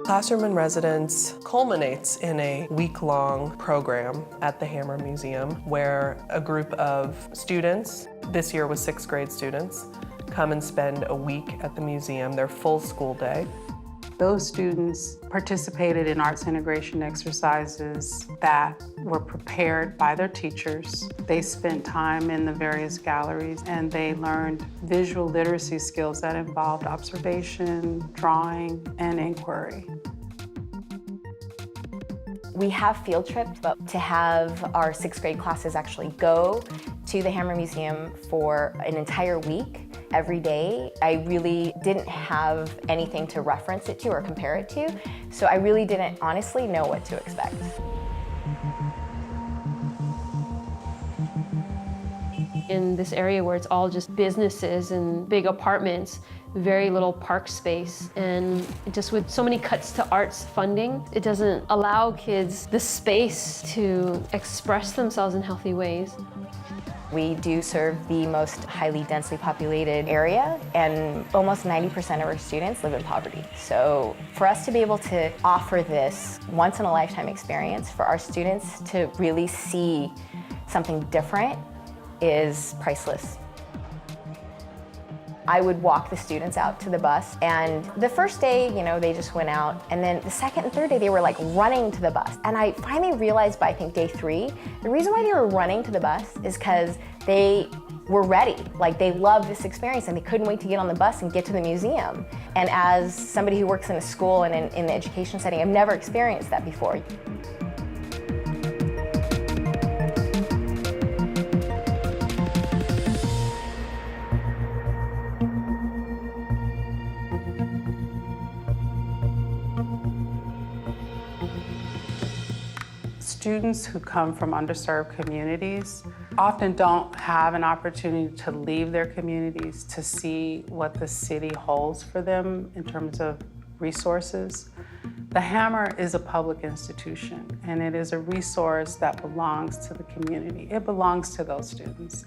Classroom in Residence culminates in a week-long program at the Hammer Museum where a group of students, this year was 6th grade students, come and spend a week at the museum, their full school day. Those students participated in arts integration exercises that were prepared by their teachers. They spent time in the various galleries and they learned visual literacy skills that involved observation, drawing, and inquiry. We have field trips, but to have our 6th grade classes actually go to the Hammer Museum for an entire week, every day, I really didn't have anything to reference it to or compare it to, so I really didn't honestly know what to expect. In this area where it's all just businesses and big apartments, very little park space, and just with so many cuts to arts funding, it doesn't allow kids the space to express themselves in healthy ways. We do serve the most highly densely populated area, and almost 90% of our students live in poverty. So for us to be able to offer this once-in-a-lifetime experience for our students to really see something different is priceless. I would walk the students out to the bus, and the first day, you know, they just went out, and then the second and third day, they were like running to the bus. And I finally realized by, I think, day 3, the reason why they were running to the bus is because they were ready. Like, they loved this experience and they couldn't wait to get on the bus and get to the museum. And as somebody who works in a school and in the education setting, I've never experienced that before. Students who come from underserved communities often don't have an opportunity to leave their communities to see what the city holds for them in terms of resources. The Hammer is a public institution, and it is a resource that belongs to the community. It belongs to those students.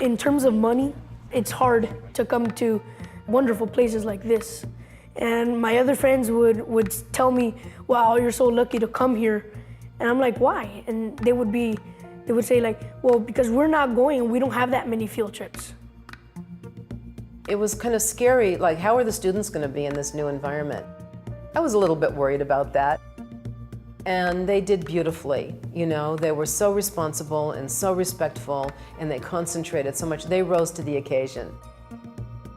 In terms of money, it's hard to come to wonderful places like this. And my other friends would tell me, wow, you're so lucky to come here. And I'm like, why? And they would say like, well, because we're not going, we don't have that many field trips. It was kind of scary, like, how are the students going to be in this new environment? I was a little bit worried about that. And they did beautifully, you know, they were so responsible and so respectful, and they concentrated so much. They rose to the occasion.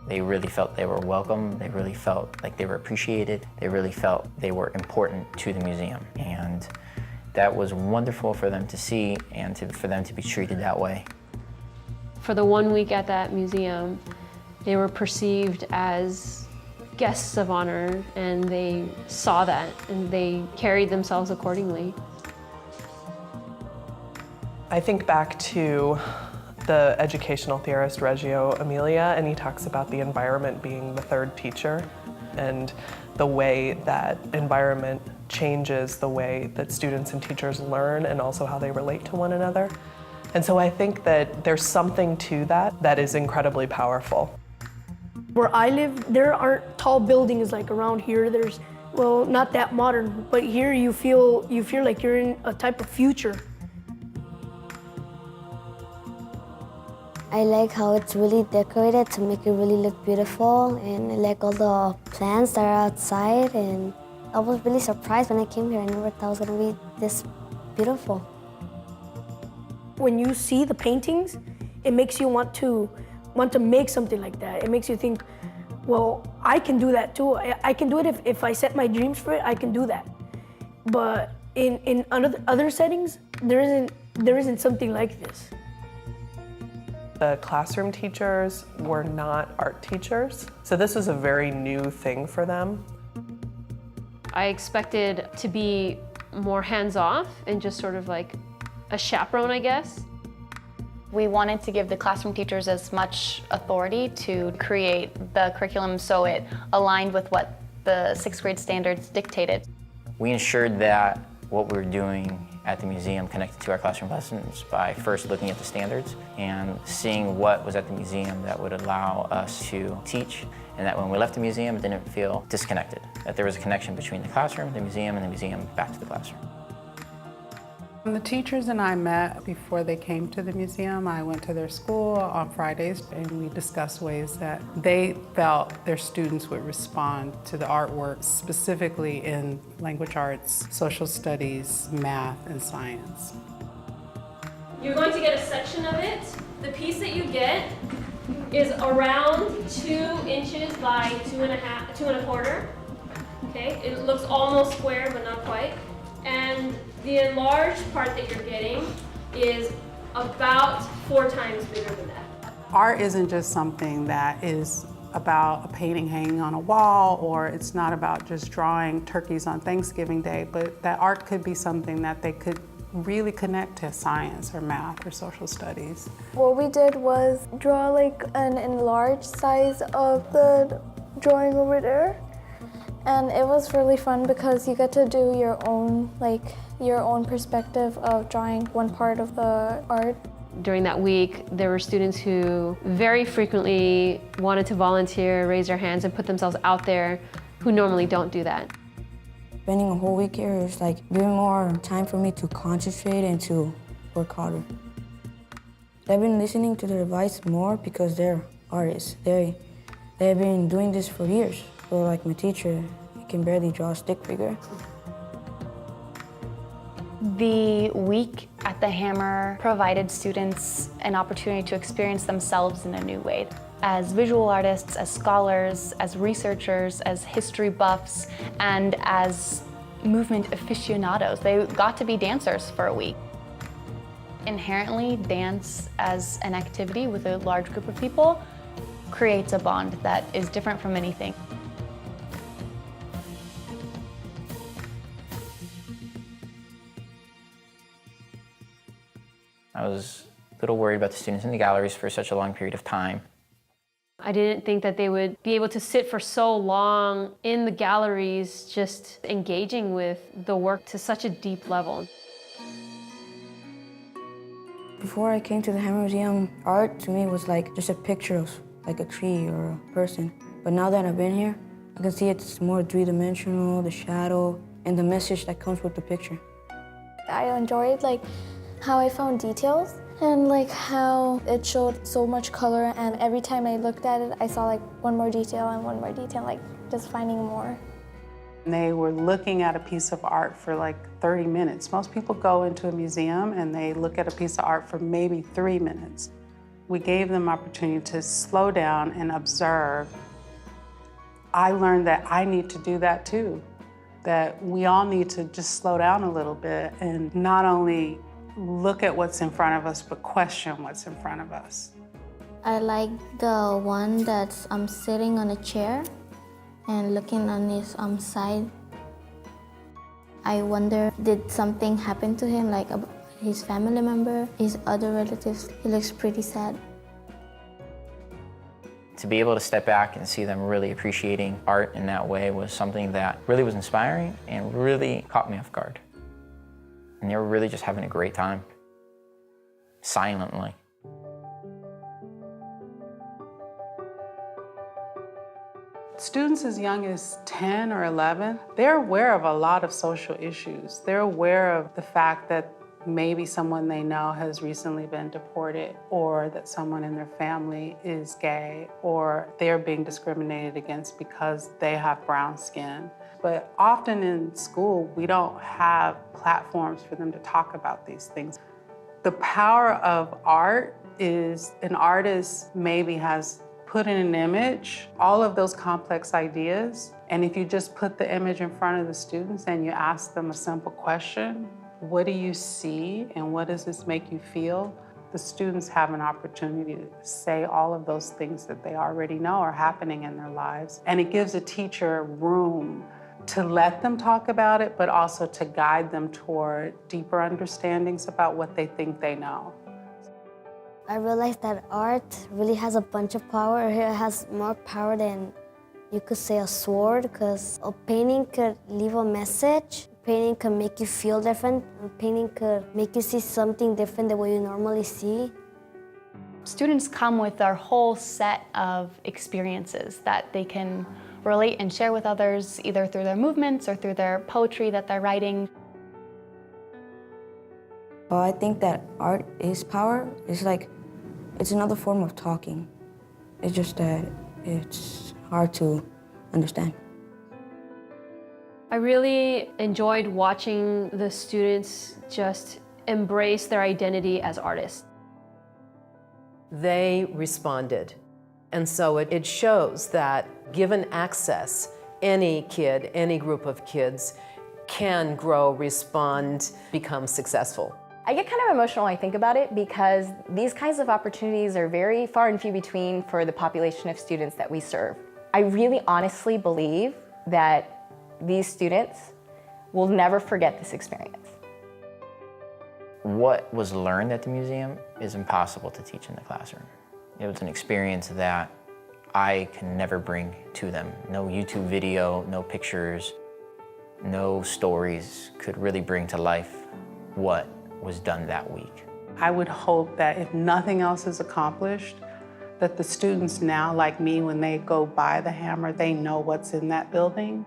They really felt they were welcome, they really felt like they were appreciated, they really felt they were important to the museum. And that was wonderful for them to see and for them to be treated that way. For the 1 week at that museum, they were perceived as guests of honor, and they saw that and they carried themselves accordingly. I think back to the educational theorist Reggio Emilia, and he talks about the environment being the third teacher and the way that environment changes the way that students and teachers learn and also how they relate to one another. And so I think that there's something to that that is incredibly powerful. Where I live, there aren't tall buildings like around here. There's, well, not that modern, but here you feel like you're in a type of future. I like how it's really decorated to make it really look beautiful, and I like all the plants that are outside, and I was really surprised when I came here. I never thought it was going to be this beautiful. When you see the paintings, it makes you want to make something like that. It makes you think, well, I can do that too. I can do it if I set my dreams for it, I can do that. But in other settings, there isn't something like this. The classroom teachers were not art teachers, so this was a very new thing for them. I expected to be more hands-off and just sort of like a chaperone, I guess. We wanted to give the classroom teachers as much authority to create the curriculum so it aligned with what the 6th grade standards dictated. We ensured that what we were doing at the museum connected to our classroom lessons by first looking at the standards and seeing what was at the museum that would allow us to teach, and that when we left the museum, it didn't feel disconnected, that there was a connection between the classroom, the museum back to the classroom. The teachers and I met before they came to the museum. I went to their school on Fridays and we discussed ways that they felt their students would respond to the artwork, specifically in language arts, social studies, math, and science. You're going to get a section of it. The piece that you get is around 2 inches by 2 1/4. Okay, it looks almost square, but not quite. And the enlarged part that you're getting is about 4 times bigger than that. Art isn't just something that is about a painting hanging on a wall, or it's not about just drawing turkeys on Thanksgiving Day, but that art could be something that they could really connect to science or math or social studies. What we did was draw like an enlarged size of the drawing over there. And it was really fun because you get to do your own perspective of drawing one part of the art. During that week, there were students who very frequently wanted to volunteer, raise their hands, and put themselves out there who normally don't do that. Spending a whole week here is like giving more time for me to concentrate and to work harder. I've been listening to their advice more because they're artists. They've been doing this for years. So like my teacher, I can barely draw a stick figure. The week at the Hammer provided students an opportunity to experience themselves in a new way. As visual artists, as scholars, as researchers, as history buffs, and as movement aficionados. They got to be dancers for a week. Inherently, dance as an activity with a large group of people creates a bond that is different from anything. I was a little worried about the students in the galleries for such a long period of time. I didn't think that they would be able to sit for so long in the galleries just engaging with the work to such a deep level. Before I came to the Hammer Museum, art to me was like just a picture of like a tree or a person. But now that I've been here, I can see it's more three-dimensional, the shadow, and the message that comes with the picture. I enjoyed like how I found details and like how it showed so much color, and every time I looked at it, I saw like one more detail and one more detail, like just finding more. They were looking at a piece of art for like 30 minutes. Most people go into a museum and they look at a piece of art for maybe 3 minutes. We gave them opportunity to slow down and observe. I learned that I need to do that too, that we all need to just slow down a little bit and not only look at what's in front of us, but question what's in front of us. I like the one that's sitting on a chair and looking on his side. I wonder, did something happen to him, like his family member, his other relatives? He looks pretty sad. To be able to step back and see them really appreciating art in that way was something that really was inspiring and really caught me off guard. And they were really just having a great time, silently. Students as young as 10 or 11, they're aware of a lot of social issues. They're aware of the fact that maybe someone they know has recently been deported, or that someone in their family is gay, or they're being discriminated against because they have brown skin. But often in school, we don't have platforms for them to talk about these things. The power of art is an artist maybe has put in an image, all of those complex ideas, and if you just put the image in front of the students and you ask them a simple question, what do you see and what does this make you feel? The students have an opportunity to say all of those things that they already know are happening in their lives. And it gives a teacher room to let them talk about it, but also to guide them toward deeper understandings about what they think they know. I realized that art really has a bunch of power. It has more power than You could say a sword, because a painting could leave a message. Painting could make you feel different. A painting could make you see something different than what you normally see. Students come with their whole set of experiences that they can relate and share with others, either through their movements or through their poetry that they're writing. Well, I think that art is power. It's another form of talking. It's just that it's hard to understand. I really enjoyed watching the students just embrace their identity as artists. They responded. And so it shows that given access, any kid, any group of kids can grow, respond, become successful. I get kind of emotional when I think about it because these kinds of opportunities are very far and few between for the population of students that we serve. I really honestly believe that these students will never forget this experience. What was learned at the museum is impossible to teach in the classroom. It was an experience that I can never bring to them. No YouTube video, no pictures, no stories could really bring to life what was done that week. I would hope that if nothing else is accomplished, that the students now, like me, when they go by the Hammer, they know what's in that building,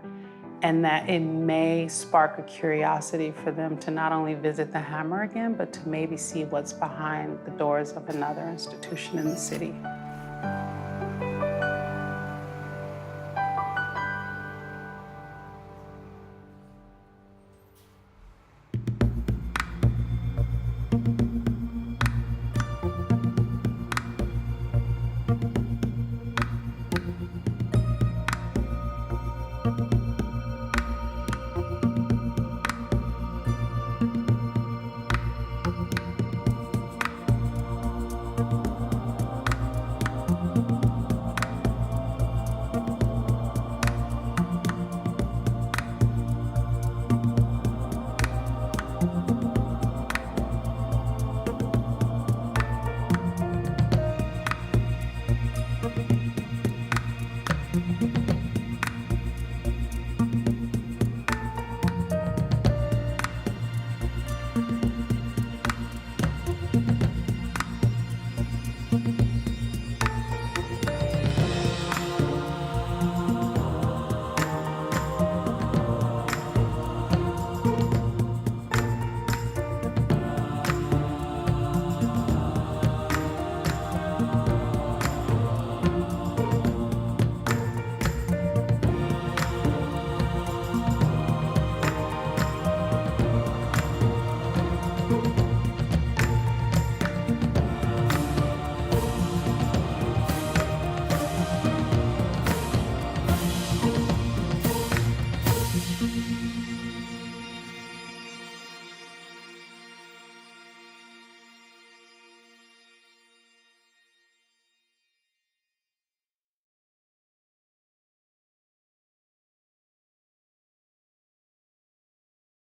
and that it may spark a curiosity for them to not only visit the Hammer again, but to maybe see what's behind the doors of another institution in the city.